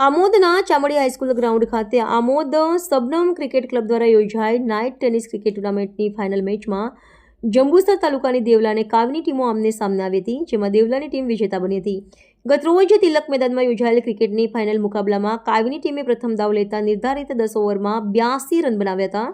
આમોદના ચામડી high school ground ખાતે આમોદ સબનમ cricket club દ્વારા યોજાઈ નાઇટ ટેનિસ ક્રિકેટ ટુર્નામેન્ટની ફાઇનલ મેચમાં જંબુસર તાલુકાની દેવલા અને કાવની ટીમો આમને સામને આવી હતી, જેમાં દેવલાની ટીમ વિજેતા બની હતી. ગતરોજ તિલક મેદાનમાં યોજાયેલ ક્રિકેટની ફાઇનલ મુકાબલામાં કાવની ટીમે પ્રથમ દાવ લેતા નિર્ધારિત 10 ઓવરમાં 82 રન બનાવ્યા હતા.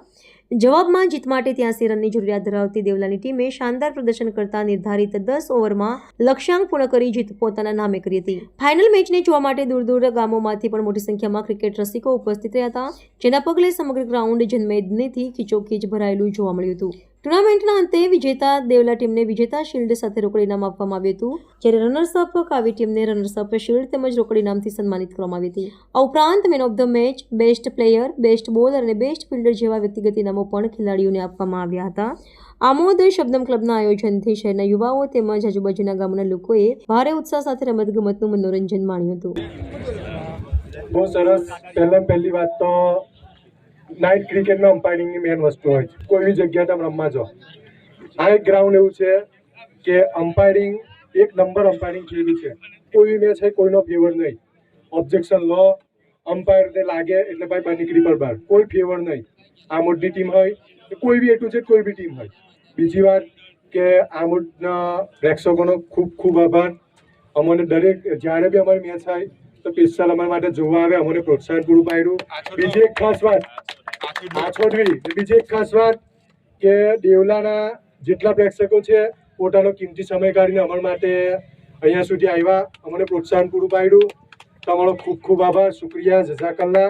જવાબમાં જીત માટે 83 રનની જરૂરિયાત ધરાવતી દેવલાની ટીમે શાનદાર પ્રદર્શન કરતા નિર્ધારિત 10 ઓવરમાં લક્ષ્યાંક પૂર્ણ કરી જીત પોતાના નામે કરી હતી. ફાઇનલ મેચને જોવા માટે દૂર દૂર ગામોમાંથી પણ મોટી સંખ્યામાં ક્રિકેટ રસિકો ઉપસ્થિત રહ્યા હતા, જેના પગલે સમગ્ર ગ્રાઉન્ડ જનમેદનીથી ખીચોખીચ ભરાયેલું જોવા મળ્યું હતું. ટુર્નામેન્ટના અંતે વિજેતા દેવલા ટીમને વિજેતા શિલ્ડ સાથે રોકડ ઇનામ આપવામાં આવ્યું હતું, જ્યારે રનર્સઅપ કાવી ટીમને રનર્સઅપ શિલ્ડ તેમજ રોકડ ઇનામથી સન્માનિત કરવામાં આવી હતી. આ ઉપરાંત man of the match, best player, best bowler અને બેસ્ટ ફિલ્ડર જેવા વ્યક્તિગત ઇનામો પણ ખેલાડીઓને આપવામાં આવ્યા હતા. આમોદ શબનમ ક્લબના આયોજનથી શહેરના યુવાઓ તેમજ આજુબાજુના ગામના લોકોએ ભારે ઉત્સાહ સાથે રમતગમતનું મનોરંજન માણ્યું હતું. બહુ સરસ. પહેલી વાત તો નાઇટ ક્રિકેટમાં અમ્પાયરિંગની મેન વસ્તુ હોય છે. કોઈ બી જગ્યાએ તમે રમવા જાઓ, આ એક ગ્રાઉન્ડ એવું છે કે અમ્પાયરિંગ એક નંબર અમ્પાયરિંગ થયેલી છે. કોઈ બી મેચ હોય કોઈનો ફેવર નહીં, ઓબ્જેક્શન લો, અમ્પાયરને લાગે એટલે ભાઈ બહાર નીકળી પર બહાર, કોઈ ફેવર નહીં. આમોદની ટીમ હોય કે કોઈ બી A to Z કોઈ બી ટીમ હોય. બીજી વાત કે આમોદના પ્રેક્ષકોનો ખૂબ ખૂબ આભાર. અમને દરેક જ્યારે બી અમારી મેચ થાય તો સ્પેશિયલ અમારા માટે જોવા આવે, અમને પ્રોત્સાહન પૂરું પાડ્યું. બીજી એક ખાસ વાત કે દેવલાના જેટલા પ્રેક્ષકો છે પોતાનો કિંમતી સમય કાઢીને અમારા માટે અહીંયા સુધી આવ્યા, અમને પ્રોત્સાહન પૂરું પાડ્યું. તમારો ખૂબ ખૂબ આભાર, શુક્રિયા, જઝાકલ્લા.